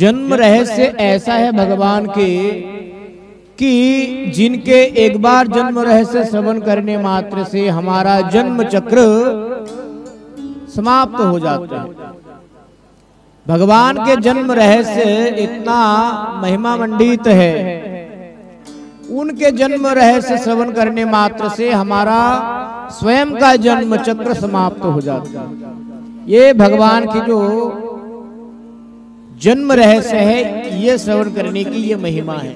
जन्म रहस्य ऐसा है भगवान के कि जिनके एक बार जन्म रहस्य श्रवण करने मात्र से हमारा जन्म चक्र समाप्त हो जाता है। भगवान के जन्म रहस्य इतना महिमा मंडित है, उनके जन्म रहस्य श्रवण करने मात्र से हमारा स्वयं का जन्म चक्र समाप्त हो जाता है। ये भगवान की जो जन्म रहस्य है, ये श्रवण करने की ये महिमा है।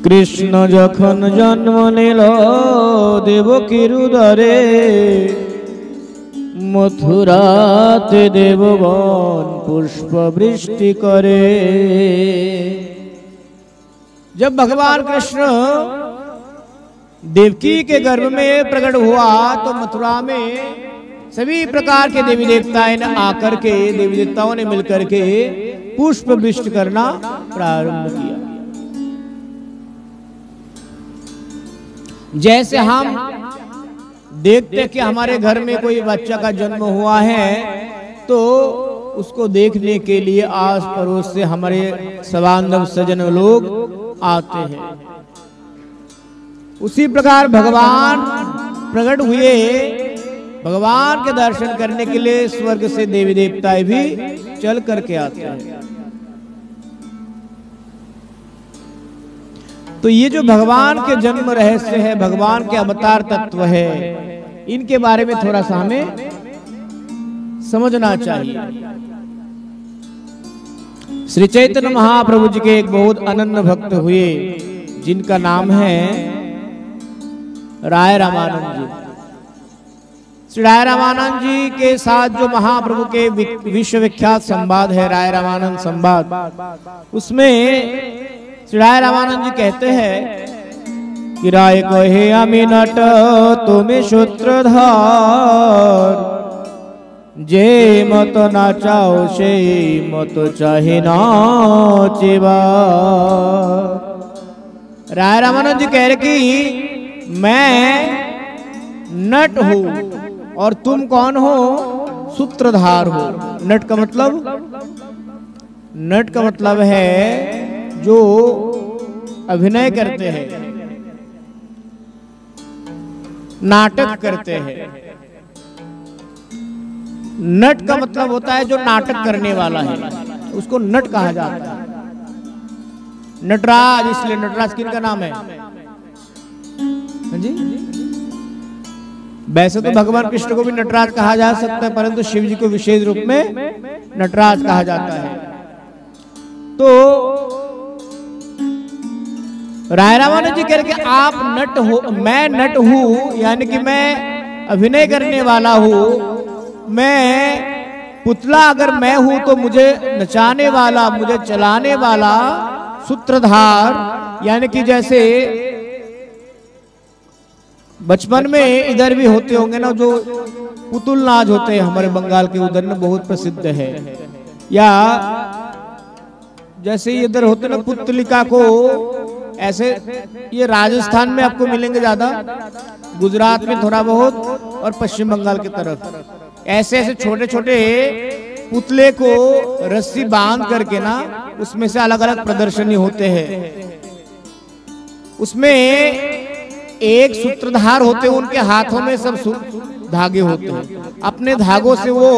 कृष्ण जखन जन्म नील देवकीर उदरे मथुराते देवगण पुष्प वृष्टि करे। जब भगवान कृष्ण देवकी के गर्भ में प्रकट हुआ तो मथुरा में सभी प्रकार के देवी देवताएं ने आकर के, देवी देवताओं ने मिलकर के पुष्प वृष्टि करना प्रारंभ किया। जैसे हम देखते कि हमारे घर में कोई बच्चा का जन्म हुआ है तो उसको देखने के लिए आस पड़ोस से हमारे सबांधव सज्जन लोग आते हैं, उसी प्रकार भगवान प्रकट हुए। भगवान के दर्शन करने के लिए स्वर्ग से देवी देवताएं भी चल करके आते हैं। तो ये जो भगवान के जन्म रहस्य है, भगवान के अवतार तत्व है, इनके बारे में थोड़ा सा हमें समझना चाहिए। श्री चैतन्य महाप्रभु जी के एक बहुत अनन्य भक्त हुए जिनका नाम है राय रामानंद जी। श्री राय रामानंद जी के साथ जो महाप्रभु के विश्वविख्यात संवाद है राय रामानंद संवाद, उसमें श्री राय रामानंद जी कहते हैं कि राय कहे अमी नट तुम्हें सूत्रधार, जे मत नाचाओ से मत चाहे नाचेवा। राय रामानंद जी कह रहे कि मैं नट हूं और तुम कौन हो? सूत्रधार हो। नट का मतलब है जो अभिनय करते हैं, नाटक करते हैं। नट का मतलब होता है जो नाटक करने वाला है, उसको नट कहा जाता है। नटराज, इसलिए नटराज किनका नाम है? जी, वैसे तो भगवान कृष्ण को भी नटराज कहा जा सकता है, परंतु शिव जी को विशेष रूप में नटराज कहा जाता है। तो राय रामानंद जी कह रहे कि आप नट हो, मैं नट हूं, यानी कि मैं अभिनय करने वाला हूं। मैं पुतला अगर मैं हूं तो मुझे नचाने वाला, मुझे चलाने वाला सूत्रधार, यानी कि जैसे बचपन में इधर भी होते होंगे ना जो पुतुल नाच होते हैं, हमारे बंगाल के उधर में बहुत प्रसिद्ध है, या जैसे इधर होते ना पुतलिका को, ऐसे ये राजस्थान में आपको मिलेंगे ज्यादा, गुजरात में थोड़ा बहुत और पश्चिम बंगाल की तरफ ऐसे ऐसे छोटे छोटे पुतले को रस्सी बांध करके ना उसमें से अलग अलग प्रदर्शनी होते हैं। उसमें एक सूत्रधार होते हैं, उनके हाथों में सब धागे होते हैं, अपने धागों से वो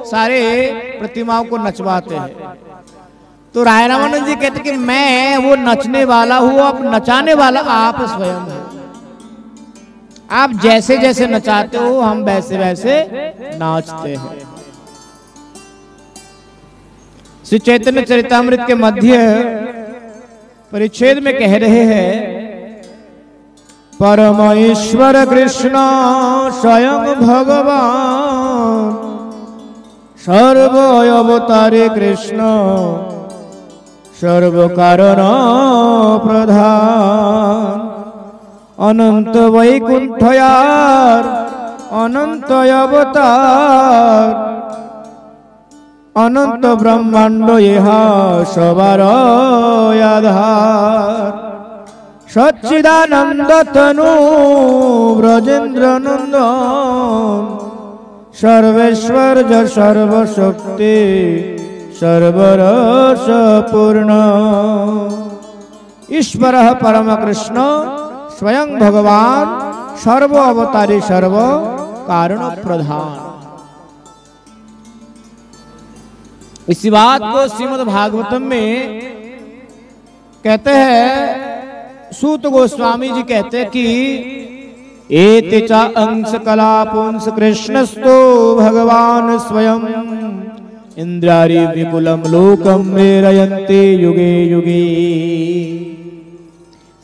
सारे प्रतिमाओं को नचवाते हैं। तो राय रामानंद जी कहते कि मैं वो नचने वाला हूं, अब नचाने वाला आप स्वयं हैं। आप जैसे जैसे नचाते हो हम वैसे वैसे नाचते हैं। श्री चैतन्य चरितामृत के मध्य परिच्छेद में कह रहे हैं, परमेश्वर कृष्ण स्वयं भगवान सर्व अवतारे कृष्ण सर्व कारण प्रधान अनंत वैकुंठयार अनंत अवतार अनंत ब्रह्मांड यह सवार आधार सच्चिदानंद तनु ब्रजेंद्र नंदन सर्वेश्वर ज सर्वशक्ति सर्वरस पूर्ण। ईश्वर परम कृष्ण स्वयं भगवान सर्व अवतारी सर्व कारण प्रधान। इसी बात को श्रीमद् भागवतम में कहते हैं, सूत गोस्वामी जी कहते हैं कि एते च अंश कला पुंस कृष्णस्तो भगवान स्वयं इंद्रारी विपुलम लोकम मेरयन्ते युगे युगे।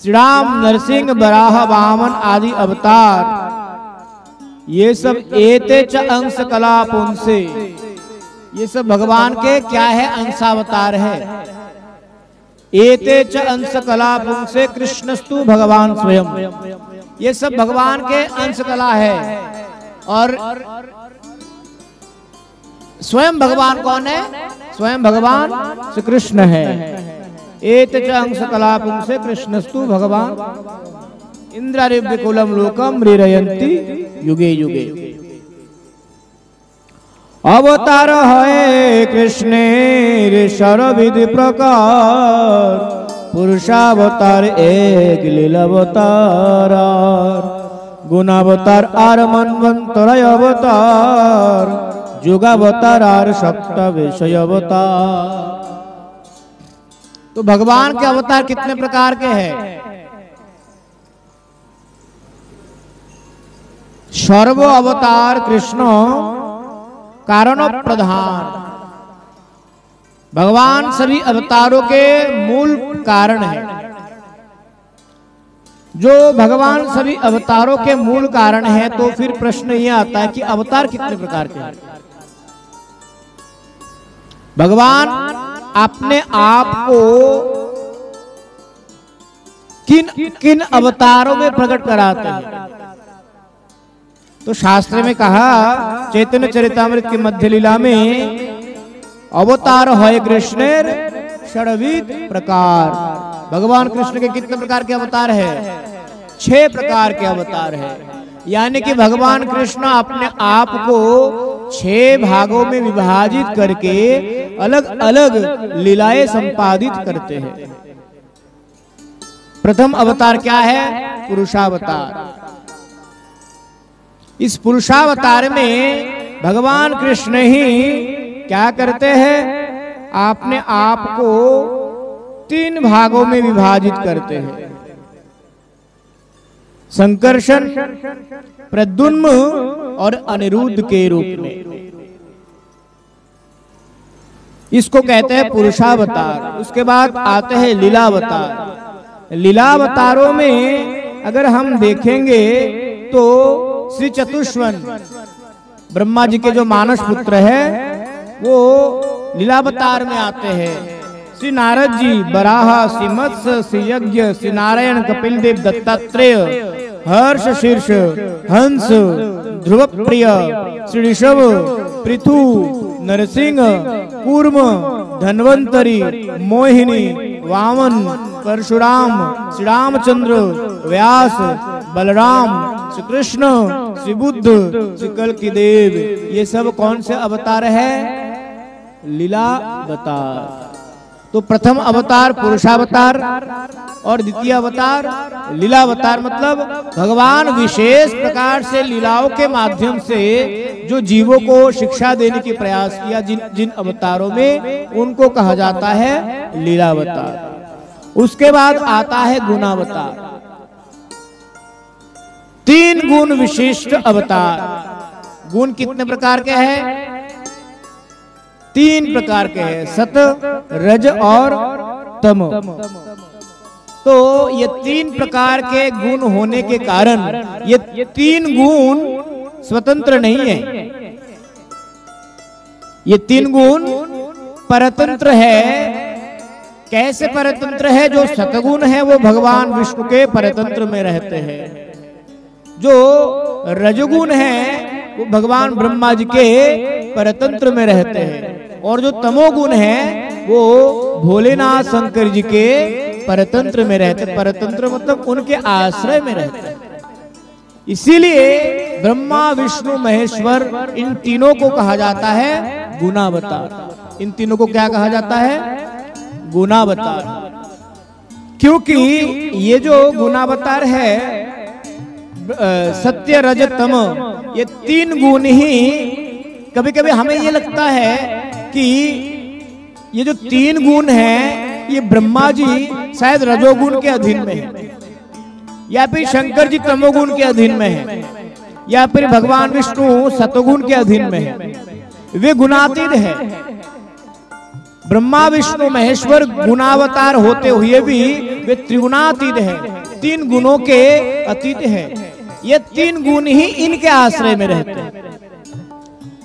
श्री राम, नरसिंह, बराह, वामन आदि अवतार ये सब एते च अंश कला पुंसे, ये सब भगवान के क्या है, अंशावतार है। एते च अंश कला पुंसे कृष्णस्तु भगवान स्वयं, ये सब भगवान के अंश कला है। और स्वयं भगवान कौन है? स्वयं भगवान श्री कृष्ण है। एते च अंश कला पुंसे कृष्णस्तु भगवान इंद्रारिव्यकुलम लोकम रीरयन्ति युगे युगे। अवतार है कृष्ण सर्वविधि प्रकार, पुरुषावतार एक लीलावतार, गुणावतार आर मनवंतर अवतार, युगावतार आर सप्त विषय अवतार। तो भगवान के अवतार कितने प्रकार के हैं? सर्व अवतार कृष्ण कारण प्रधान। भगवान सभी अवतारों के मूल कारण है। जो भगवान सभी अवतारों के मूल कारण है, तो फिर प्रश्न यह आता है कि अवतार कितने प्रकार के हैं? भगवान अपने आप को किन किन अवतारों में प्रकट कराते हैं? तो शास्त्र में कहा, चैतन्य चरितामृत की मध्य लीला में, अवतार है कृष्ण षड्विध प्रकार। भगवान कृष्ण के कितने प्रकार के अवतार है? 6 प्रकार के अवतार है। यानी कि भगवान कृष्ण अपने आप को 6 भागों में विभाजित करके अलग अलग लीलाएं संपादित करते हैं। प्रथम अवतार क्या है? पुरुषावतार। इस पुरुषावतार में भगवान कृष्ण ही क्या करते हैं? अपने आप को 3 भागों में विभाजित करते हैं। संकर्षण, प्रद्युम्न और अनिरुद्ध के रूप में। इसको कहते हैं पुरुषावतार। उसके बाद आते हैं लीलावतार। लीलावतारों में अगर हम देखेंगे तो श्री चतुष्वन ब्रह्मा जी के जो मानस पुत्र है, वो लीलावतार में आते हैं। श्री नारद जी, बराह, श्री मत्स्य, श्री यज्ञ, श्री नारायण, कपिल देव, दत्तात्रेय, हर्ष शीर्ष, हंस, ध्रुव प्रिय, श्री ऋषभ, पृथु, नरसिंह, कूर्म, धन्वंतरी, मोहिनी, वामन, परशुराम, श्री रामचंद्र, व्यास, बलराम, श्री कृष्ण, श्री बुद्ध, श्री कल्कि देव, ये सब कौन से अवतार है? लीलावतार। तो प्रथम अवतार पुरुषावतार और द्वितीय अवतार लीलावतार। मतलब भगवान विशेष प्रकार से लीलाओं के माध्यम से जो जीवों को शिक्षा देने की प्रयास किया, जिन जिन अवतारों में, उनको कहा जाता है लीलावतार। उसके बाद आता है गुणावतार। 3 गुण विशिष्ट अवतार। गुण कितने प्रकार के हैं? 3 प्रकार के हैं, सत, रज और तम। तो ये 3 प्रकार के गुण होने के कारण ये 3 गुण स्वतंत्र नहीं है। ये 3 गुण परतंत्र है। कैसे परतंत्र है? जो सतगुण है वो भगवान विष्णु के परतंत्र में रहते हैं। जो रजगुण है वो भगवान ब्रह्मा जी के परतंत्र में रहते हैं। और जो तमोगुण है वो भोलेनाथ शंकर जी के परतंत्र में रहते। परतंत्र मतलब उनके आश्रय में रहते हैं। इसीलिए ब्रह्मा विष्णु महेश्वर इन तीनों को कहा जाता है गुणावतार। इन तीनों को क्या कहा जाता है? गुणावतार। क्योंकि ये जो गुणावतार है, सत्य रज तम, ये तीन गुण ही, कभी कभी हमें ये लगता है कि ये जो तीन गुण हैं ये ब्रह्मा जी शायद रजोगुण के अधीन में है, या फिर शंकर जी तमोगुण के अधीन में है, या फिर भगवान विष्णु सतोगुण के अधीन में है। वे गुणातीत है। ब्रह्मा विष्णु महेश्वर गुणावतार होते हुए भी वे त्रिगुणातीत है, तीन गुणों के अतीत है। ये तीन गुण ही इनके आश्रय में रहते हैं।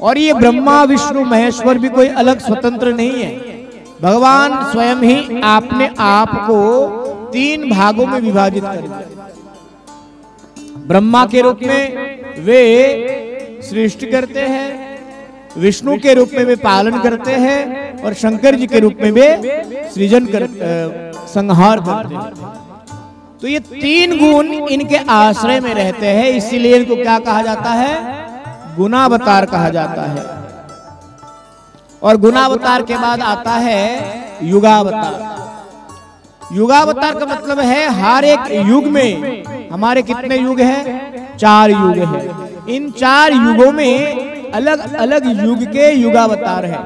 और ये ब्रह्मा विष्णु महेश्वर भी कोई अलग स्वतंत्र नहीं है। भगवान स्वयं ही आपने आप को तीन भागों में विभाजित कर दिया। ब्रह्मा के रूप में वे सृष्टि करते हैं, विष्णु के रूप में वे पालन करते हैं, और शंकर जी के रूप में वे सृजन संहार करते हैं। तो ये तीन गुण इनके आश्रय में रहते हैं, इसीलिए इनको क्या कहा जाता है? गुणावतार कहा जाता है। और गुणावतार के बाद आता है युगावतार। युगावतार का मतलब है हर एक युग में, हमारे कितने युग हैं? 4 युग हैं। इन 4 युगों में अलग अलग युग के युगावतार हैं।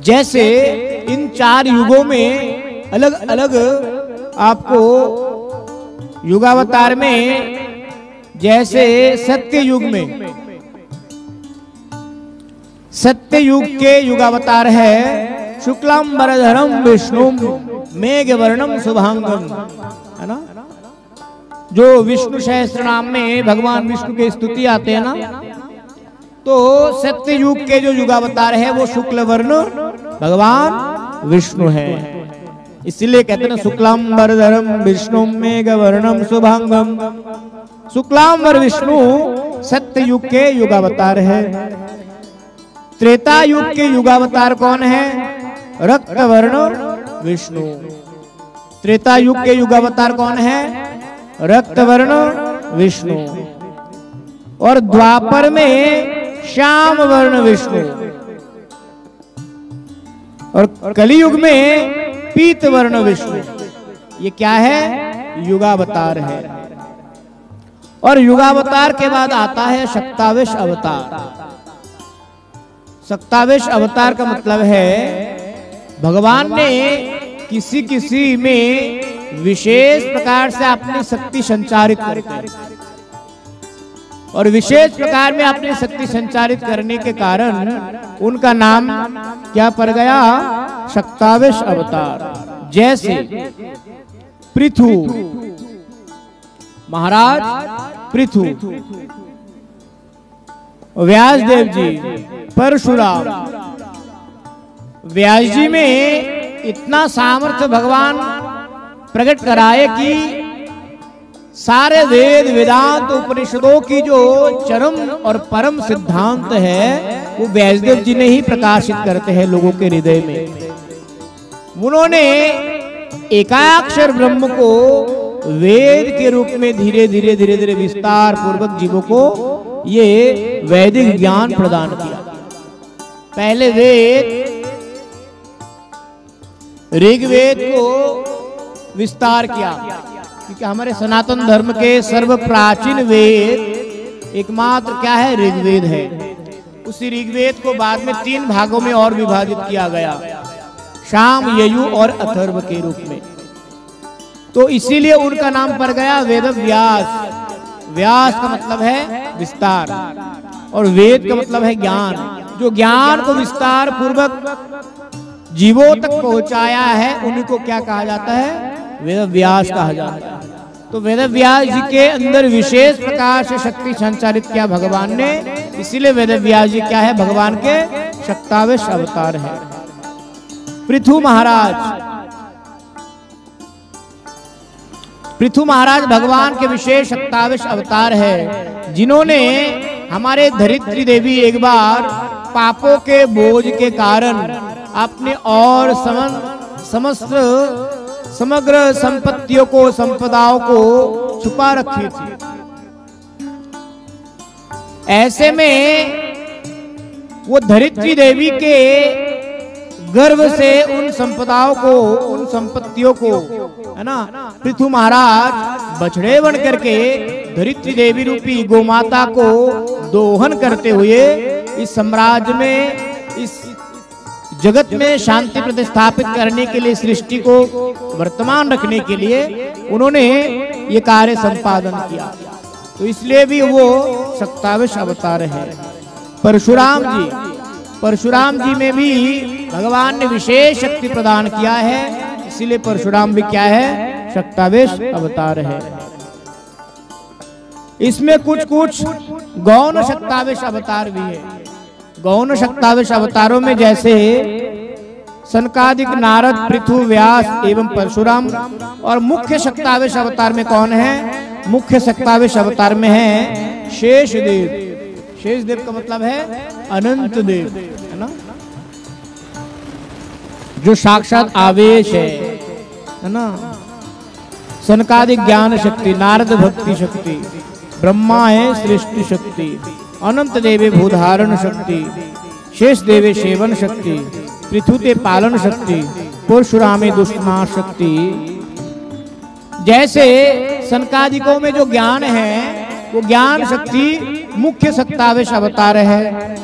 जैसे इन 4 युगों में अलग अलग आपको युगावतार में, जैसे सत्य युग में, सत्य युग के युगावतार है शुक्लांबरधरम विष्णु मेघवर्णम शुभांगम, है ना? जो विष्णु सहस्त्र नाम में भगवान विष्णु के स्तुति आते हैं ना, तो सत्य युग के जो युगावतार है वो शुक्ल वर्ण भगवान विष्णु है। इसलिए कहते हैं शुक्लांबरधरम विष्णु मेघवर्णम शुभांगम। शुक्लांबर विष्णु सत्य युग के युगावतार है। त्रेता युग के युगावतार कौन है? रक्तवर्ण विष्णु। त्रेता युग के युगावतार कौन है? रक्तवर्ण विष्णु। और द्वापर में श्याम वर्ण विष्णु, और कलियुग में पीत वर्ण विष्णु। ये क्या है? युगावतार है। और युगावतार के बाद आता है शक्तावेश अवतार। शक्तावेश अवतार का मतलब है भगवान ने किसी किसी में विशेष प्रकार से अपनी शक्ति संचारित करते हैं, और विशेष प्रकार में अपनी शक्ति संचारित करने के कारण उनका नाम क्या पड़ गया? शक्तावेश अवतार। जैसे पृथु, महाराज पृथु, व्यास देव जी, परशुराम। व्यास जी में इतना सामर्थ्य भगवान प्रकट कराए कि सारे वेद वेदांत उपनिषदों की जो चरम और परम सिद्धांत है वो व्यासदेव जी ने ही प्रकाशित करते हैं लोगों के हृदय में। उन्होंने एकाक्षर ब्रह्म को वेद के रूप में धीरे धीरे धीरे धीरे विस्तार पूर्वक जीवों को ये वैदिक ज्ञान प्रदान किया। पहले वेद, ऋग्वेद को विस्तार किया, क्योंकि हमारे सनातन धर्म के सर्व प्राचीन वेद एकमात्र क्या है? ऋग्वेद है। उसी ऋग्वेद को बाद में 3 भागों में और विभाजित किया गया, शाम, यजु और अथर्व के रूप में। तो इसीलिए उनका नाम पड़ गया वेद व्यास। व्यास का मतलब है विस्तार, और वेद का मतलब है ज्ञान। जो ज्ञान को विस्तार पूर्वक जीवों तक पहुंचाया है उन्हीं को क्या कहा जाता है? वेद व्यास कहा जाता है। तो वेद व्यास जी के अंदर विशेष प्रकार से शक्ति संचारित किया भगवान ने, इसीलिए वेद व्यास जी क्या है? भगवान के शक्तावेश अवतार है। पृथु महाराज, पृथु महाराज भगवान के विशेष शक्तावेश अवतार है, जिन्होंने हमारे धरित्री देवी एक बार पापों के बोझ के कारण अपने और समस्त समग्र संपत्तियों को, संपदाओं को छुपा रखी थी। ऐसे में वो धरित्री देवी के गर्भ से उन संपदाओं को, उन संपत्तियों को, है ना, पृथु महाराज बछड़े बन करके धरित्री देवी रूपी गोमाता को दोहन करते हुए इस साम्राज्य में, इस जगत में शांति प्रतिस्थापित करने के लिए, सृष्टि को वर्तमान रखने के लिए उन्होंने ये कार्य संपादन किया। तो इसलिए भी वो सत्ताविश अवतार है। परशुराम जी में भी भगवान ने विशेष शक्ति प्रदान किया है, इसीलिए परशुराम भी क्या है, सत्ताविश अवतार है। इसमें कुछ गौण सत्ताविश अवतार भी है। गौण सत्ताविश अवतारों में जैसे सनकादिक, नारद, पृथु, व्यास एवं परशुराम। और मुख्य सत्ताविश अवतार में कौन है? मुख्य सत्ताविश अवतार में है शेषदेव। शेषदेव का मतलब है अनंत देव, है ना, जो साक्षात आवेश है ना। सनकादिक ज्ञान शक्ति, नारद भक्ति शक्ति, ब्रह्मा है सृष्टि शक्ति, अनंत देवे भूधारण शक्ति, शेष देवे सेवन शक्ति, पृथुते पालन शक्ति, परशुरामे दुष्टनाश शक्ति। जैसे सनकादिकों में जो ज्ञान है वो ज्ञान शक्ति मुख्य सत्ताविश अवतार है,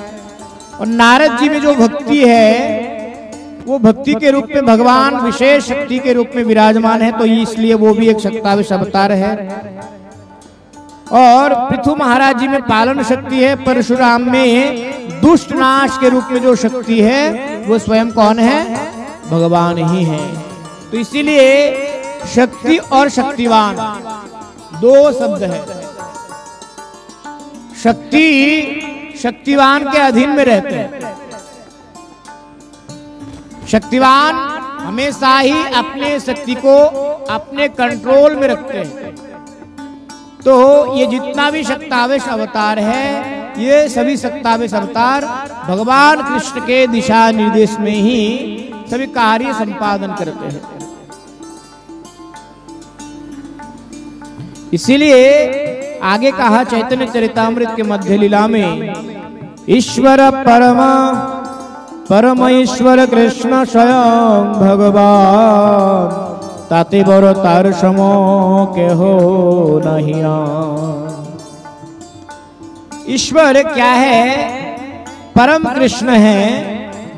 और नारद जी में जो भक्ति है वो भक्ति के रूप में भगवान विशेष शक्ति के रूप में विराजमान है, तो इसलिए वो भी एक सत्ताविश अवतार है। और पृथु महाराज जी में पालन शक्ति है, परशुराम में दुष्ट नाश के रूप में जो शक्ति है वो स्वयं कौन है? भगवान ही है। तो इसीलिए शक्ति और शक्तिवान दो शब्द है। शक्ति शक्तिवान के अधीन में रहते हैं। शक्तिवान हमेशा ही अपने शक्ति को अपने कंट्रोल में रखते हैं। तो ये जितना भी सत्ताविश अवतार है, ये सभी सत्ताविश अवतार भगवान कृष्ण के दिशा निर्देश में ही सभी कार्य संपादन करते हैं। इसीलिए आगे कहा चैतन्य चरितामृत के मध्य लीला में, ईश्वर परम ईश्वर कृष्ण स्वयं भगवान, ताते बरो तार समो के हो नहीं। ईश्वर क्या है? परम कृष्ण है,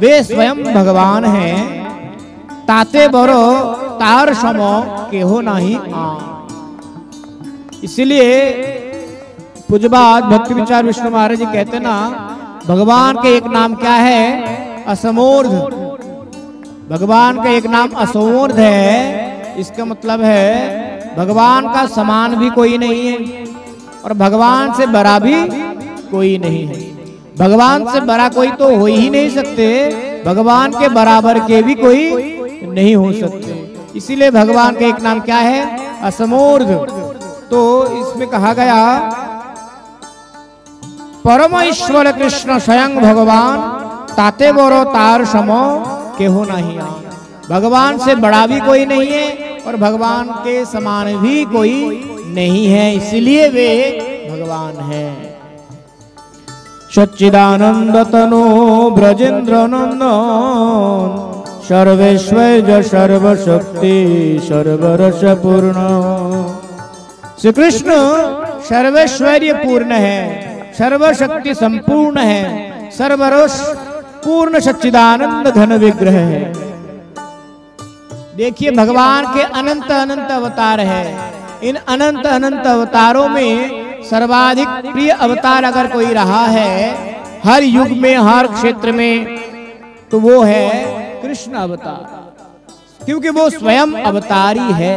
वे स्वयं भगवान हैं। ताते बरो तार समो के हो नहीं। इसलिए पूज्यपाद भक्ति विचार विष्णु महाराज जी कहते ना, भगवान के एक नाम क्या है? असमोर्ध। भगवान का एक नाम असमोर्ध है। इसका मतलब है भगवान का समान भी कोई नहीं है और भगवान से बड़ा भी कोई नहीं है। भगवान से बड़ा कोई तो हो ही नहीं सकते, भगवान के बराबर के भी कोई नहीं हो सकते। इसीलिए भगवान का एक नाम क्या है? असमोर्ध। तो इसमें कहा गया परम ईश्वर कृष्ण स्वयं भगवान, ताते बोरो तार समो केहू नहीं। भगवान से बड़ा भी कोई नहीं है और भगवान के समान भी कोई नहीं है, इसलिए वे भगवान हैं। सच्चिदानंद तनु ब्रजेंद्र नंदन, सर्वेश्वर सर्वशक्ति सर्वरस पूर्ण। श्री कृष्ण सर्वैश्वर्य पूर्ण है, सर्वशक्ति संपूर्ण है, सर्वरस पूर्ण सच्चिदानंद घन विग्रह है। देखिए भगवान के अनंत अनंत अवतार है। इन अनंत अनंत अवतारों में सर्वाधिक प्रिय अवतार अगर कोई रहा है हर युग में, हर क्षेत्र में, तो वो है कृष्ण अवतार, क्योंकि वो स्वयं अवतारी है।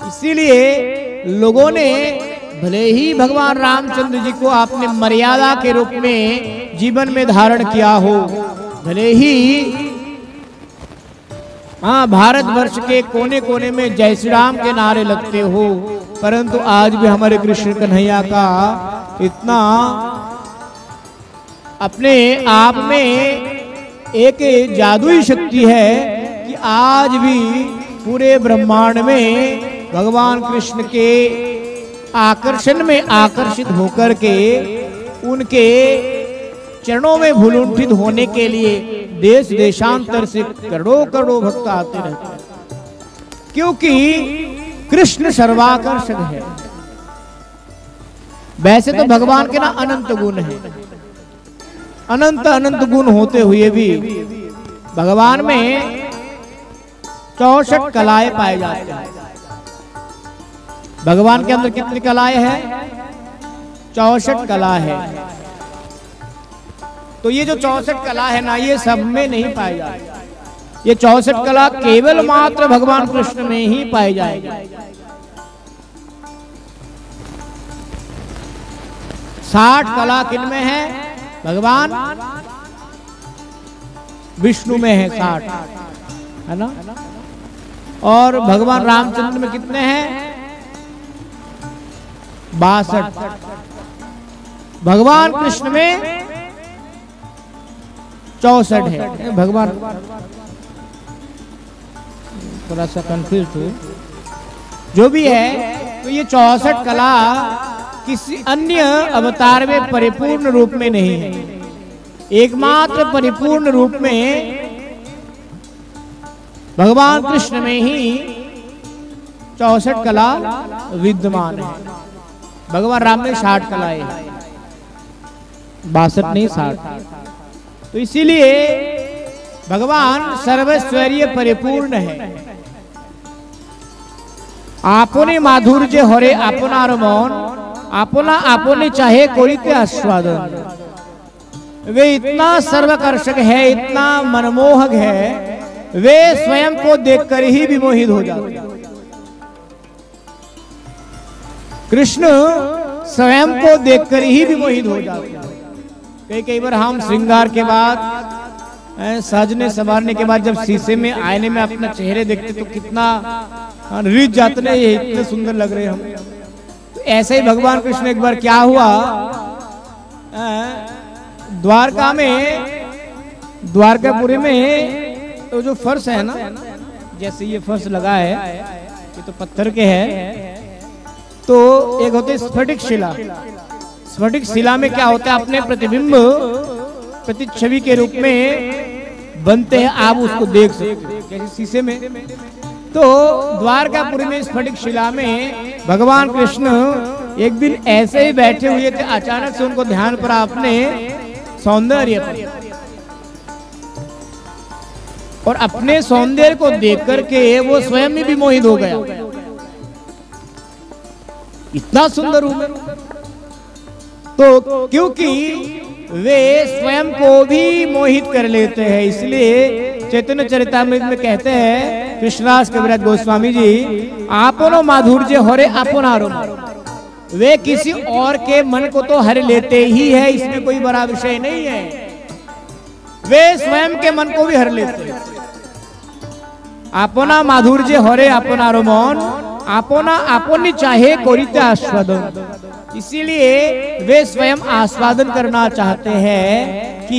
इसीलिए लोगों ने भले ही भगवान रामचंद्र जी को आपने मर्यादा के रूप में जीवन में धारण किया हो, भले ही भारतवर्ष के कोने कोने में जय श्री राम के नारे लगते हो, परंतु आज भी हमारे कृष्ण कन्हैया का इतना अपने आप में एक जादुई शक्ति है कि आज भी पूरे ब्रह्मांड में भगवान कृष्ण के आकर्षण में आकर्षित होकर के उनके चरणों में भूलुंठित होने के लिए देश देशांतर से करोड़ों करोड़ों भक्त आते रहते हैं, क्योंकि कृष्ण सर्वाकर्षक है। वैसे तो भगवान के ना अनंत गुण है, अनंत अनंत गुण होते हुए भी भगवान में 64 कलाएं पाए जाते हैं। भगवान के अंदर कितनी कलाएं हैं? 64 कला है। तो ये जो 64 कला है ना, ये सब में नहीं पाई जाती। ये 64 कला केवल मात्र भगवान कृष्ण में ही पाई जाएगी। 60 कला किन में है? भगवान विष्णु में है 60, है ना। और भगवान रामचंद्र में कितने हैं? 62। भगवान कृष्ण में 64 है। भगवान थोड़ा सा कंफ्यूज हूं, जो भी है। तो ये 64 कला किसी अन्य अवतार में परिपूर्ण रूप में नहीं है। एकमात्र परिपूर्ण रूप में भगवान कृष्ण में ही 64 कला विद्यमान है। भगवान राम में 60 कलाएं, 62 नहीं 60। तो इसीलिए भगवान सर्वस्वरीय परिपूर्ण है। आपने माधुर्य हरे आपनार मन, अपना आपने चाहे कोरीते आस्वादन। वे इतना सर्वकर्षक है, इतना मनमोहक है, वे स्वयं को देखकर ही विमोहित हो जाते हैं। कृष्ण स्वयं को देखकर ही विमोहित हो जाते हैं। कई बार हम श्रृंगार के बाद, सजने संवारने के बाद जब शीशे में आईने में अपना चेहरे देखते तो कितना रिझ जाते हैं, ये इतने सुंदर लग रहे हम। तो ऐसे ही भगवान कृष्ण एक बार क्या हुआ, द्वारका में, द्वारकापुरी में तो जो फर्श है ना, जैसे ये फर्श लगा है, ये तो पत्थर के है। तो एक होते स्फटिक शिला। स्फटिक शिला में क्या होता है, अपने प्रतिबिंब प्रतिच्छवि के रूप में बनते हैं, आप उसको देख सकते हैं जैसे शीशे में। तो द्वारकापुरी में स्फटिक शिला में भगवान कृष्ण एक दिन ऐसे ही बैठे हुए थे, अचानक से उनको ध्यान पड़ा अपने सौंदर्य पर, और अपने सौंदर्य को देख करके वो स्वयं भी विमोहित हो गया। इतना सुंदर हूं मैं। तो क्योंकि वे स्वयं को भी मोहित कर लेते हैं, इसलिए चैतन्य चरितामृत में कहते हैं कृष्णदास कविराज गोस्वामी जी, आपनो माधुर्य हरे आपनारो। वे किसी और के मन को तो हर लेते ही है, इसमें कोई बड़ा विषय नहीं है। वे स्वयं के मन को भी हर लेते हैं। अपना माधुर्य हरे आपनारो मन, अपना अपनी चाहे कोरीते आस्वादन। इसीलिए वे स्वयं आस्वादन करना चाहते हैं कि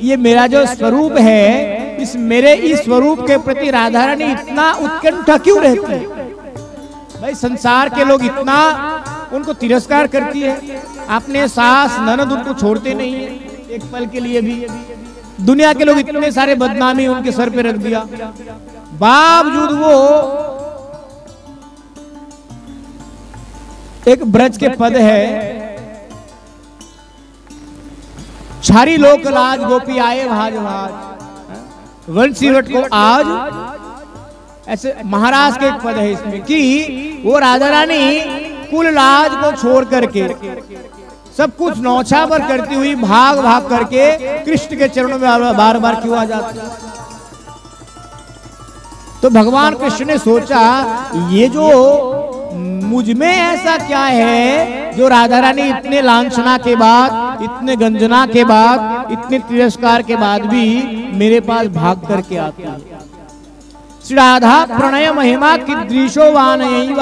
ये मेरा जो स्वरूप है, इस मेरे इस स्वरूप के प्रति राधा रानी इतना उत्कंठा क्यों रहती है। भाई संसार के लोग इतना उनको तिरस्कार करती है, अपने सास ननद उनको छोड़ते नहीं है एक पल के लिए भी। दुनिया के लोग इतने सारे बदनामी उनके सर पे रख दिया, बावजूद वो एक ब्रज के पद है, छारी लोक लाज गोपी आए भाज भाज वंशीवट को आज, ऐसे महाराज के एक पद है इसमें कि वो राधा रानी कुल लाज को छोड़ करके सब कुछ नौछावर करती हुई भाग भाग करके कृष्ण के चरणों में बार बार क्यों आ जाती। तो भगवान कृष्ण ने सोचा, ये जो मुझ में ऐसा क्या है जो राधा रानी इतने लांछना के बाद, इतने गंजना के बाद, इतने तिरस्कार के बाद भी मेरे पास भाग करके आती है। श्री राधा प्रणय महिमा कीदृशो वानयैव।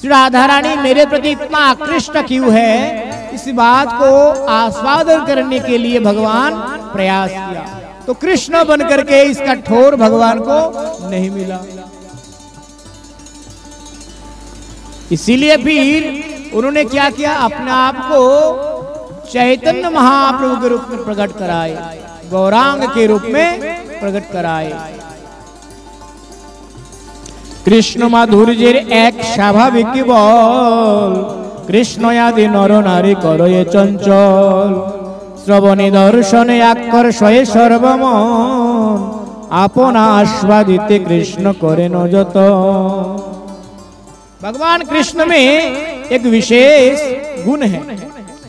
श्री राधा रानी मेरे प्रति इतना आकृष्ट क्यों है, इस बात को आस्वादन करने के लिए भगवान प्रयास किया। तो कृष्ण बन करके इसका ठोर भगवान को नहीं मिला। इसीलिए फिर उन्होंने क्या किया, अपने आप को चैतन्य महाप्रभु के रूप में प्रकट कराए, गौरांग के रूप में प्रकट कराए। कृष्ण माधुर्य एक स्वाभाविक बल, कृष्ण आदि नर नारी करे चंचल, श्रवणे दर्शने आकर्षये सर्वमन, अपना आस्वादित कृष्ण करे न जतन। भगवान कृष्ण में एक विशेष गुण है,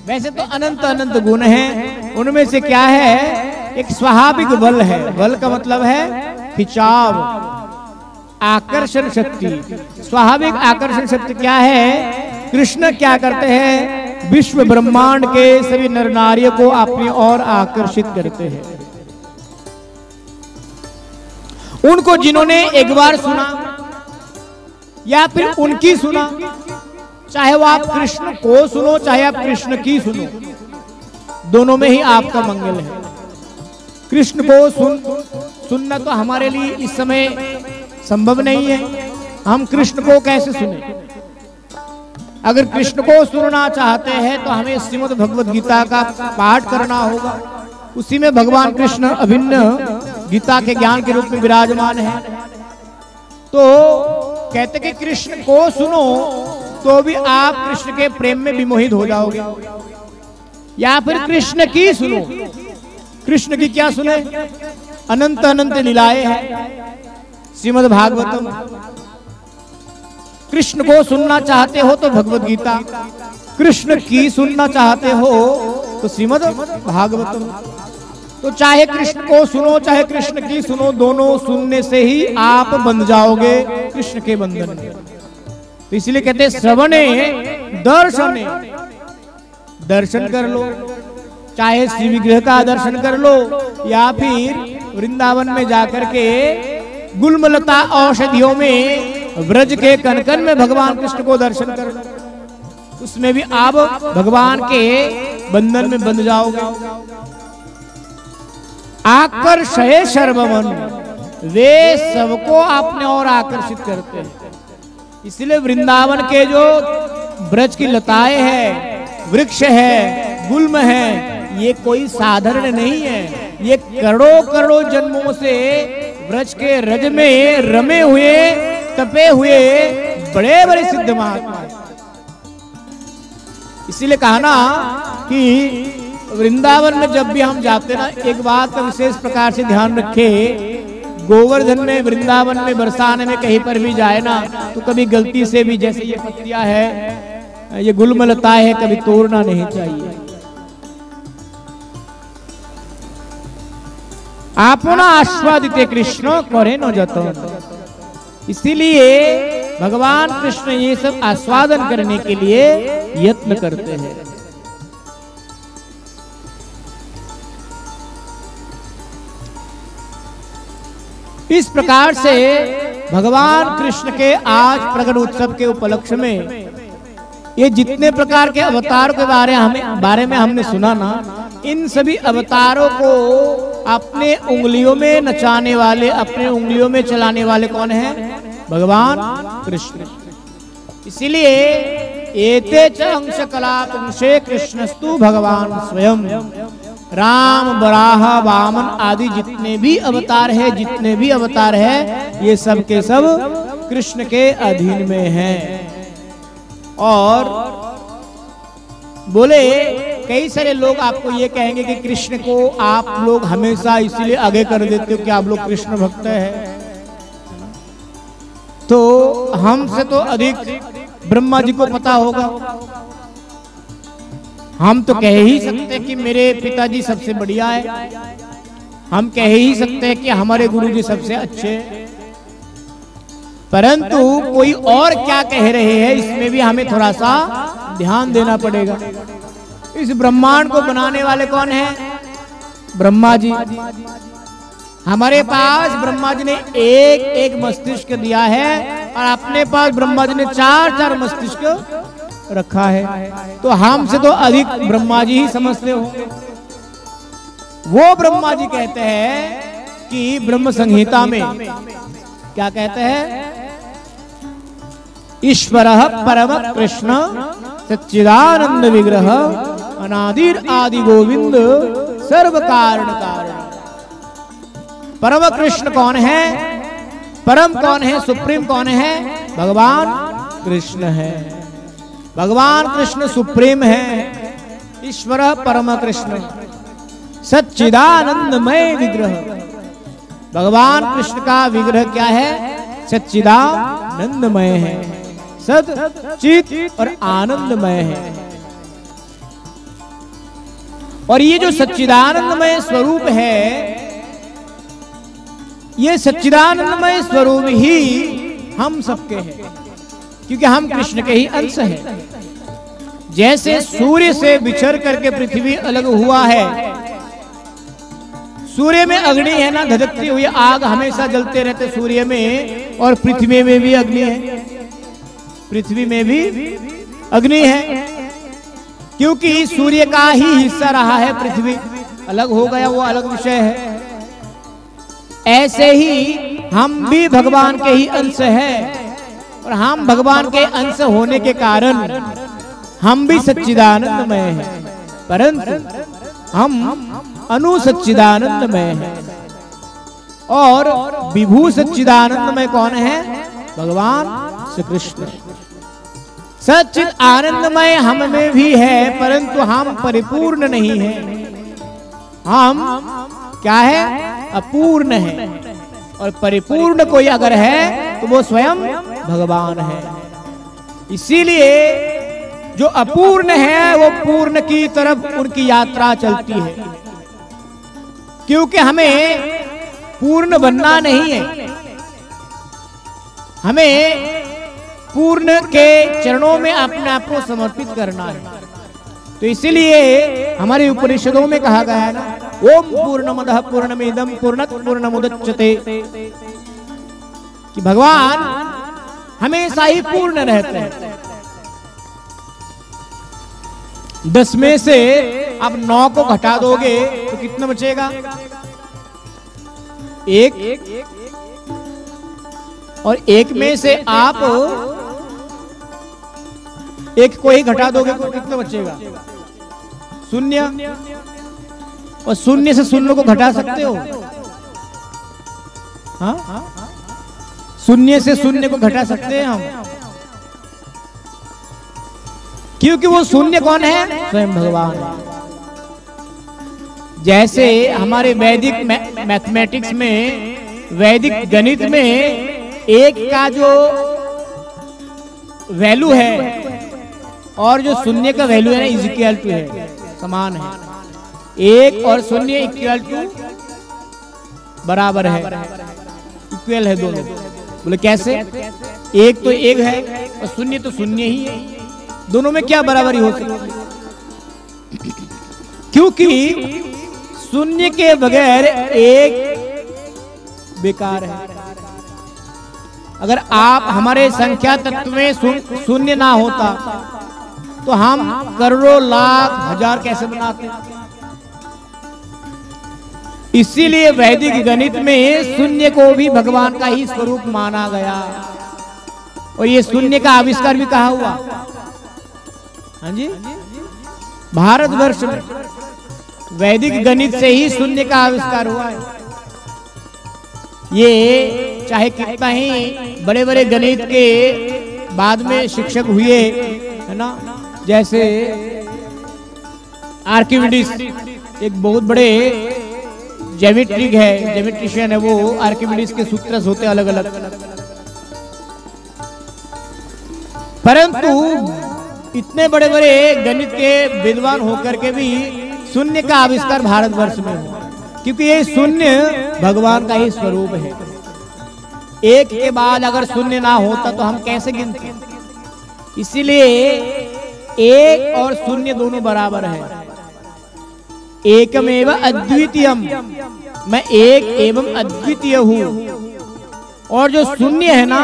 वैसे तो अनंत अनंत गुण हैं, उनमें से क्या है, एक स्वाभाविक बल है। बल का मतलब है खिंचाव, आकर्षण शक्ति। स्वाभाविक आकर्षण शक्ति क्या है, कृष्ण क्या करते हैं, विश्व ब्रह्मांड के सभी नर नारियों को अपनी ओर आकर्षित करते हैं। उनको जिन्होंने एक बार सुना या फिर उनकी सुना, चाहे वो आप कृष्ण को सुनो चाहे आप कृष्ण की सुनो, दोनों में ही आपका मंगल है। कृष्ण को सुनना तो हमारे लिए इस समय संभव नहीं है, हम कृष्ण को कैसे सुने। अगर कृष्ण को सुनना चाहते हैं तो हमें श्रीमद् भगवद गीता का पाठ करना होगा, उसी में भगवान कृष्ण अभिन्न गीता के ज्ञान के रूप में विराजमान है। तो कहते कि कृष्ण को सुनो तो भी आप कृष्ण के प्रेम में विमोहित हो जाओगे, या फिर कृष्ण की सुनो। कृष्ण की क्या सुने, अनंत अनंत लीलाएं हैं श्रीमद् भागवतम। कृष्ण को सुनना चाहते हो तो भगवद गीता, कृष्ण की सुनना चाहते हो तो श्रीमद् भागवतम। तो चाहे कृष्ण को सुनो चाहे कृष्ण की सुनो, दोनों सुनने से ही आप बंध जाओगे कृष्ण के बंधन में। तो इसलिए कहते हैं श्रवणे दर्शने, दर्शन कर लो, चाहे श्री विग्रह का दर्शन कर लो या फिर वृंदावन में जाकर के गुलमलता औषधियों में ब्रज के कनकन में भगवान कृष्ण को दर्शन कर लो, उसमें भी आप भगवान के बंधन में बंध जाओगे। आकर्षय सर्वमन, वे सबको अपने ओर आकर्षित करते हैं। इसलिए वृंदावन के जो ब्रज की लताएं हैं, वृक्ष है, गुल्म है, ये कोई साधारण नहीं है, ये करोड़ों करोड़ों जन्मों से ब्रज के रज में रमे हुए तपे हुए बड़े बड़े सिद्ध महात्मा। इसीलिए कहा ना कि वृंदावन में जब भी हम जाते ना, एक बात का विशेष प्रकार से ध्यान रखे, गोवर्धन में वृंदावन में बरसाने में कहीं पर भी जाए ना तो कभी गलती से भी, जैसे ये पत्तियां है, ये गुलमलता है, कभी तोड़ना नहीं चाहिए। अपना आस्वादित कृष्ण करे न जतन। इसीलिए भगवान कृष्ण ये सब आस्वादन करने के लिए यत्न करते हैं। इस प्रकार से भगवान कृष्ण के आज प्रकट उत्सव के उपलक्ष्य में ये जितने प्रकार के अवतारों के बारे में हमने सुना ना, इन सभी अवतारों को अपने उंगलियों में नचाने वाले, अपने उंगलियों में चलाने वाले कौन है, भगवान कृष्ण। इसीलिए एते च अंश कलापुंसे कृष्णस्तु भगवान स्वयं। राम, बराह, वामन आदि जितने भी अवतार है ये सब के सब कृष्ण के अधीन में हैं। और बोले कई सारे लोग आपको ये कहेंगे कि कृष्ण को आप लोग हमेशा इसीलिए आगे कर देते हो कि आप लोग कृष्ण भक्त हैं। तो हमसे तो अधिक ब्रह्मा जी को पता होगा। हम तो कह ही सकते हैं कि मेरे पिताजी सबसे बढ़िया है, हम कह ही सकते हैं कि हमारे गुरुजी सबसे अच्छे, परंतु कोई और क्या कह रहे हैं इसमें भी हमें थोड़ा सा ध्यान देना पड़ेगा। इस ब्रह्मांड को बनाने वाले कौन है, ब्रह्मा जी। हमारे पास ब्रह्मा जी ने एक एक मस्तिष्क दिया है और अपने पास ब्रह्मा जी ने चार चार मस्तिष्क रखा है। तो हमसे तो अधिक ब्रह्मा जी ही समझते हो। वो ब्रह्मा जी कहते हैं कि ब्रह्म संहिता में क्या कहते हैं, ईश्वरः परम कृष्ण सच्चिदानंद विग्रह अनादिर आदि गोविंद सर्व कारण कारण। परम कृष्ण कौन है? परम कौन है? सुप्रीम कौन है? भगवान कृष्ण है। भगवान कृष्ण सुप्रीम है। ईश्वर परम कृष्ण सच्चिदानंदमय विग्रह। भगवान कृष्ण का विग्रह क्या है? सच्चिदानंदमय है, सत चित और आनंदमय है। और ये जो सच्चिदानंदमय स्वरूप है, ये सच्चिदानंदमय स्वरूप ही हम सबके हैं, क्योंकि हम कृष्ण के ही अंश हैं। जैसे सूर्य से बिछड़ करके पृथ्वी अलग हुआ है, सूर्य में अग्नि है ना, धधकती हुई आग हमेशा जलते रहते सूर्य में, और पृथ्वी में भी अग्नि है, पृथ्वी में भी अग्नि है, क्योंकि सूर्य का ही हिस्सा रहा है, पृथ्वी अलग हो गया वो अलग विषय है। ऐसे ही हम भी भगवान के ही अंश हैं, और हम भगवान के अंश होने के कारण हम भी सच्चिदानंदमय हैं, परंतु हम अनुसच्चिदानंदमय है। और विभू सच्चिदानंदमय कौन है? भगवान श्री कृष्ण। सच्चिद आनंदमय हम में भी है, परंतु हम परिपूर्ण नहीं है। हम क्या है? अपूर्ण है। और परिपूर्ण कोई अगर है तो वो स्वयं भगवान है। इसीलिए जो अपूर्ण है वो पूर्ण की तरफ उनकी यात्रा चलती है, क्योंकि हमें पूर्ण बनना नहीं है, हमें पूर्ण के चरणों में अपने आप को समर्पित करना है। तो इसीलिए हमारे उपनिषदों में कहा गया है ना, ओम पूर्णमदः पूर्णमिदं पूर्णात् पूर्णमुदच्यते, कि भगवान हमेशा ही पूर्ण रहते हैं। 10 में से आप 9 को घटा दोगे तो कितना बचेगा? 1। और 1 में से आप 1 को ही घटा दोगे तो कितना बचेगा? 0। और 0 से 0 को घटा सकते हो? हाँ, 0 से 0 को घटा सकते हैं हम, क्योंकि वो 0 कौन है? स्वयं भगवान। जैसे हमारे वैदिक मैथमेटिक्स में, वैदिक गणित में 1 का जो वैल्यू है और जो 0 का वैल्यू है ना, इज इक्वल टू है, समान है। 1 और 0 इक्वल टू बराबर है, इक्वल है दोनों। बोले कैसे? 1 तो 1 है और 0 तो 0 ही है, दोनों में क्या बराबरी हो सकती? क्योंकि 0 के बगैर 1 बेकार है। अगर आप हमारे संख्या तत्व में 0 ना होता तो हम करोड़ों लाख हजार कैसे बनाते? इसीलिए वैदिक गणित में 0 को भी भगवान का ही स्वरूप माना गया, और ये 0 का आविष्कार भी कहा हुआ। हाँ जी, भारतवर्ष में वैदिक गणित से ही 0 का आविष्कार हुआ है। ये चाहे कितना ही बड़े बड़े गणित के बाद में शिक्षक हुए, है ना, जैसे आर्किमिडीज एक बहुत बड़े ज्योमेट्रिक है, ज्योमेट्रिशियन है, वो आर्किमिडीज के सूत्र होते अलग अलग, परंतु इतने बड़े बड़े गणित के विद्वान होकर के भी 0 का आविष्कार भारतवर्ष में हुआ, क्योंकि ये 0 भगवान का ही स्वरूप है। 1 के बाद अगर 0 ना होता तो हम कैसे गिनते? इसीलिए 1 और 0 दोनों बराबर है। एकमेव अद्वितीयम, मैं एक एवं अद्वितीय हूँ। और जो 0 है ना,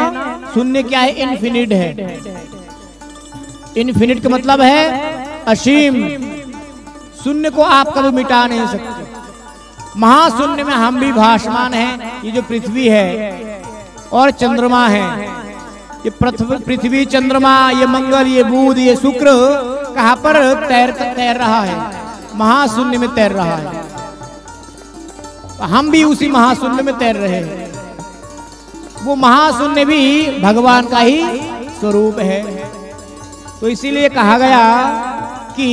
0 क्या है? इन्फिनिट है। इन्फिनिट का मतलब है असीम। 0 को आप कभी मिटा नहीं सकते। महाशून्य में हम भी भासमान हैं। ये जो पृथ्वी है और चंद्रमा है, ये पृथ्वी, चंद्रमा, ये मंगल, ये बुध, ये शुक्र कहां पर तैर रहा है? महाशून्य में तैर रहा है। हम भी उसी महाशून्य में तैर रहे हैं। वो महाशून्य भी भगवान का ही स्वरूप है। तो इसीलिए कहा गया कि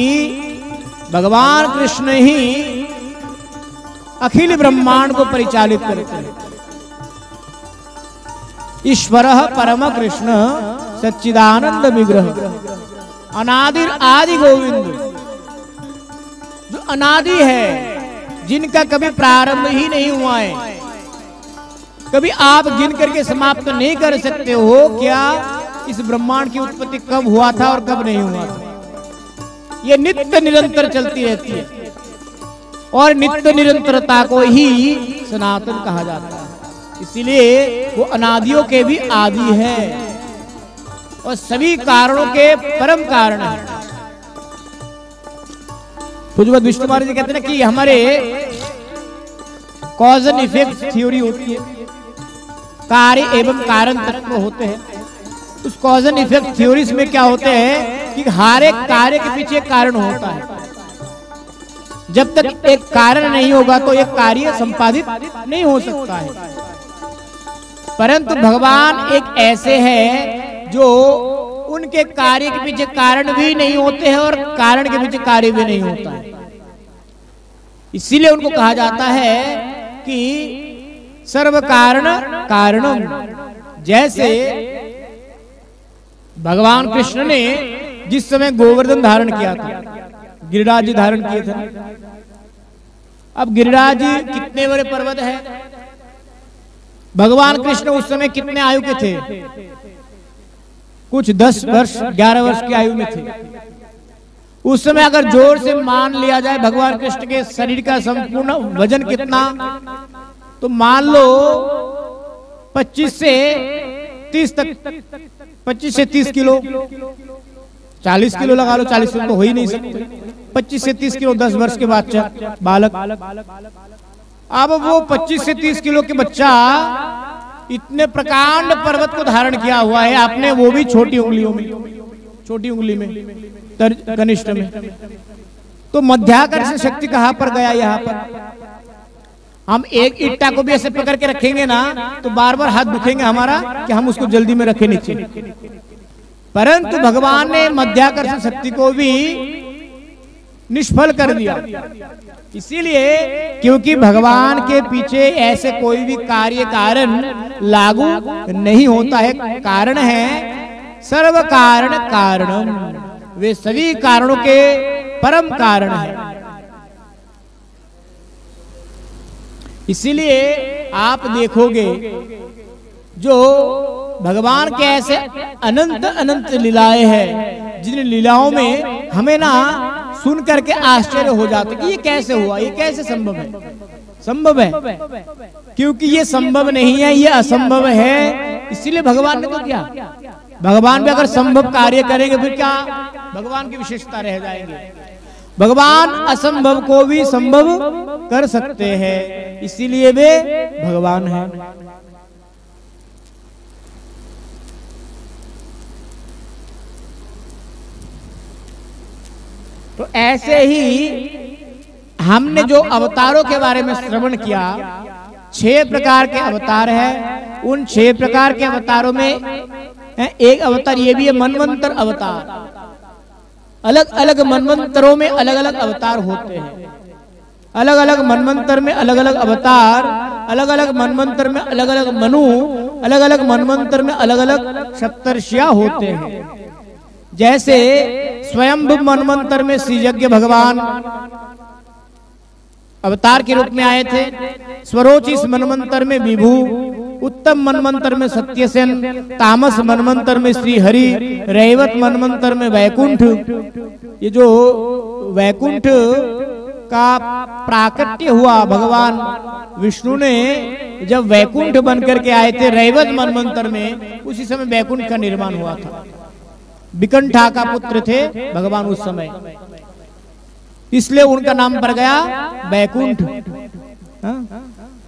भगवान कृष्ण ही अखिल ब्रह्मांड को परिचालित करते हैं। ईश्वर परम कृष्ण सच्चिदानंद विग्रह अनादिर आदि गोविंद, जो अनादि है, जिनका कभी प्रारंभ ही नहीं हुआ है, कभी आप गिन करके समाप्त नहीं कर सकते हो क्या इस ब्रह्मांड की उत्पत्ति कब हुआ था और कब नहीं हुआ था। ये नित्य निरंतर चलती रहती है और नित्य निरंतरता को ही सनातन कहा जाता है। इसीलिए वो अनादियों के भी आदि है और सभी कारणों के परम कारण है। पूज्य विष्णु महाराज जी कहते हैं कि हमारे कॉज एंड इफेक्ट थ्योरी होती है, कार्य एवं कारण तत्व होते हैं। उस कॉज एंड इफेक्ट थ्योरीज में क्या होते हैं कि हर एक कार्य के पीछे कारण होता है। जब तक एक कारण नहीं होगा तो एक कार्य संपादित नहीं हो सकता है। परंतु भगवान एक ऐसे हैं जो उनके कार्य के पीछे कारण भी नहीं होते हैं और कारण के पीछे कार्य भी नहीं होता है। इसीलिए उनको कहा जाता है कि सर्व कारण कारणम। जैसे भगवान कृष्ण ने जिस समय गोवर्धन धारण किया था, गिरिराज जी धारण किए थे। अब गिरिराज जी कितने बड़े पर्वत है, भगवान कृष्ण उस समय कितने आयु के थे? कुछ 10 वर्ष 11 वर्ष की आयु में थे। उस समय अगर जोर से मान लिया जाए भगवान कृष्ण के शरीर का संपूर्ण वजन कितना, तो मान लो 25 से 30 तक, 25 से 30 किलो, 40 किलो लगा लो, 40 किलो तो हो ही नहीं सकते। 25 से 30 किलो 10 वर्ष के बच्चा बालक। अब वो 25 से 30 किलो के बच्चा इतने प्रकांड पर्वत को धारण किया हुआ है आपने, वो भी छोटी उंगलियों में, छोटी उंगली में, कनिष्ठ में। तो मध्याकर्षण शक्ति कहां पर गया? यहाँ पर हम एक ईंटा को भी ऐसे पकड़ के रखेंगे ना तो बार बार हाथ दुखेंगे हमारा कि हम उसको जल्दी में रखे नीचे। परंतु भगवान ने मध्याकर्षण शक्ति को भी निष्फल कर दिया। इसीलिए क्योंकि भगवान के पीछे ऐसे कोई भी कार्य कारण लागू नहीं होता है। कारण है सर्व कारण कारणम, वे सभी कारणों के परम कारण है। इसीलिए आप देखोगे जो भगवान के ऐसे अनंत अनंत लीलाएं हैं, जिन लीलाओं में हमें ना सुन करके आश्चर्य हो जाता है कि ये कैसे हुआ, ये कैसे संभव है। संभव है क्योंकि ये संभव नहीं है, ये असंभव है। इसीलिए भगवान ने तो किया। भगवान भी अगर संभव कार्य करेंगे फिर क्या भगवान की विशेषता रह जाएंगे। भगवान असंभव को भी संभव कर सकते हैं, इसीलिए वे भगवान हैं। तो ऐसे ही हमने जो अवतारों के बारे में श्रवण किया, 6 प्रकार के अवतार हैं। उन 6 प्रकार के अवतारों में एक अवतार ये भी है मनवंतर अवतार। अलग अलग मनवंतरों में अलग अलग अवतार होते हैं। अलग अलग मनवंतर में अलग अलग अवतार, अलग अलग मनवंतर में अलग अलग मनु, अलग अलग मनवंतर में अलग अलग सप्तर्षियां होते हैं। जैसे स्वयंभू मनवंतर में श्री यज्ञ भगवान अवतार के रूप में आए थे। स्वरोचिष मनवंतर में विभु, उत्तम मनवंतर में सत्यसेन, तामस मनवंतर में श्री हरि, रैवत मनवंतर में वैकुंठ। ये जो वैकुंठ का प्राकट्य हुआ भगवान विष्णु ने जब वैकुंठ बनकर के आए थे रैवत मनवंतर में, उसी समय वैकुंठ का निर्माण हुआ था। विकंठा का पुत्र थे भगवान उस समय, इसलिए उनका नाम पड़ गया वैकुंठ।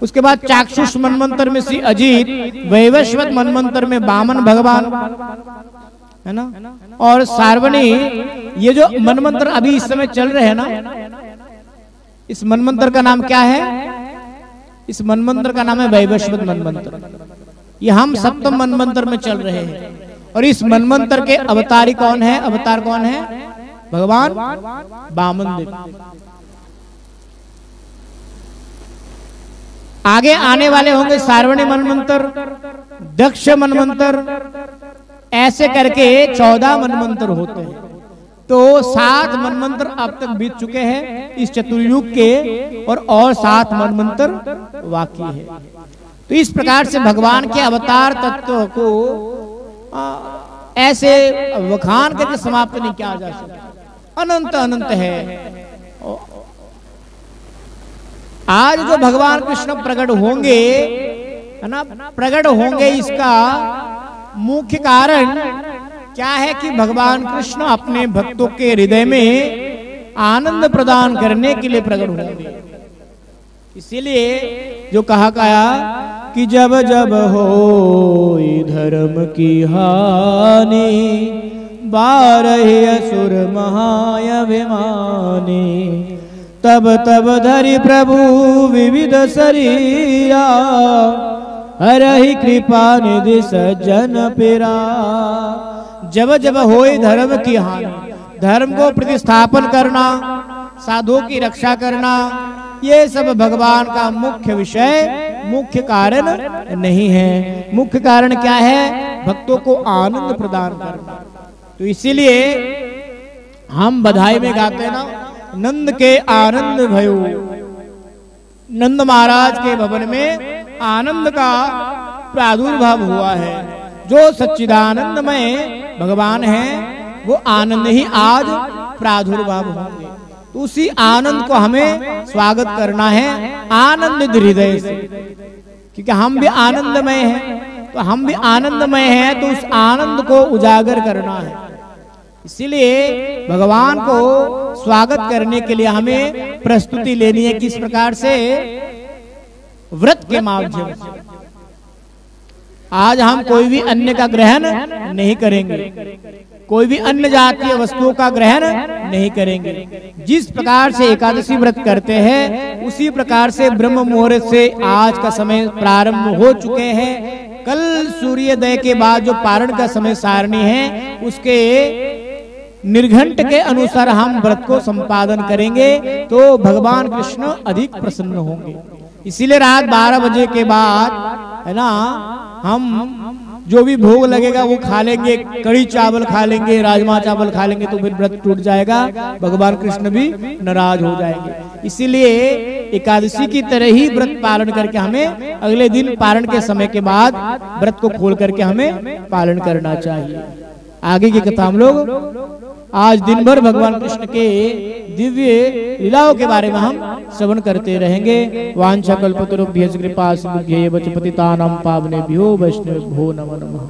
उसके बाद चाक्षुष मनमंत्र में श्री अजीत, वैवस्वत मनमंत्र में वामन भगवान, है ना। और सार्वणी, ये जो मनमंत्र अभी इस समय चल रहे हैं ना, इस मनमंत्र का नाम क्या है? इस मनमंत्र का नाम है वैवस्वत मनमंत्र। ये हम सप्तम मनमंत्र में चल रहे हैं। और इस मनमंत्र के अवतारी कौन है? अवतार कौन है? भगवान वामन देव। आगे आने वाले होंगे सार्वणी मनमंत्र, दक्ष मनमंत्र, ऐसे करके 14 मनमंत्र होते हैं। तो 7 मनमंत्र अब तक बीत चुके हैं इस चतुर्युग के, और 7 मनमंत्र बाकी है। तो इस प्रकार से भगवान के अवतार तत्व को ऐसे वखान करके समाप्त नहीं किया जा सकता। अनंत अनंत है। आज जो भगवान कृष्ण प्रकट होंगे, है ना, प्रकट होंगे, इसका मुख्य कारण क्या है कि भगवान कृष्ण अपने भक्तों के हृदय में आनंद प्रदान करने के लिए प्रकट होंगे। इसीलिए जो कहा गया कि जब जब हो धर्म की हानि, बारह असुर महाअभिमानी, तब तब धरि प्रभु विविध शरीरा, हरहि कृपा निधि सज्जन पीरा। जब जब होए धर्म की हानि, धर्म को प्रतिस्थापन करना, साधुओं की रक्षा करना, ये सब भगवान का मुख्य विषय, मुख्य कारण नहीं है। मुख्य कारण क्या है? भक्तों को आनंद प्रदान करना। तो इसीलिए हम बधाई में गाते हैं ना, नंद के आनंद भयो। नंद महाराज के भवन में आनंद का प्रादुर्भाव हुआ है। जो सच्चिदानंदमय भगवान है, वो आनंद ही आज प्रादुर्भाव होंगे। तो उसी आनंद को हमें स्वागत करना है आनंदित हृदय से, क्योंकि हम भी आनंदमय हैं। तो हम भी आनंदमय हैं, तो उस आनंद को उजागर करना है। इसीलिए भगवान को स्वागत करने के लिए हमें प्रस्तुति लेनी है। किस प्रकार से? व्रत के माध्यम से। आज हम कोई भी अन्न का ग्रहण नहीं करेंगे, कोई भी अन्य जातीय वस्तुओं का ग्रहण नहीं करेंगे। जिस प्रकार से एकादशी व्रत करते हैं, उसी प्रकार से ब्रह्म मुहूर्त से आज का समय प्रारंभ हो चुके हैं। कल सूर्योदय के बाद जो पारण का समय सारणी है, उसके निर्घंट के अनुसार हम व्रत को संपादन करेंगे, तो भगवान कृष्ण अधिक प्रसन्न होंगे। इसीलिए रात 12 बजे के बाद, है ना, हम जो भी भोग लगेगा वो खा लेंगे। कड़ी चावल खा लेंगे, राजमा चावल खा लेंगे, तो फिर व्रत टूट जाएगा, भगवान कृष्ण भी नाराज हो जाएंगे। इसीलिए एकादशी की तरह ही व्रत पालन करके हमें अगले दिन पारण के समय के बाद व्रत को खोल करके हमें पालन करना चाहिए। आगे की कथा हम लोग आज दिन भर भगवान कृष्ण के दिव्य लीलाओं के बारे में हम श्रवण करते रहेंगे। वांछा कल्पतरुभ्यश्च कृपा सिंधुभ्यैव च पतितानां पावनेभ्यो वैष्णवेभ्यो नमो नमः।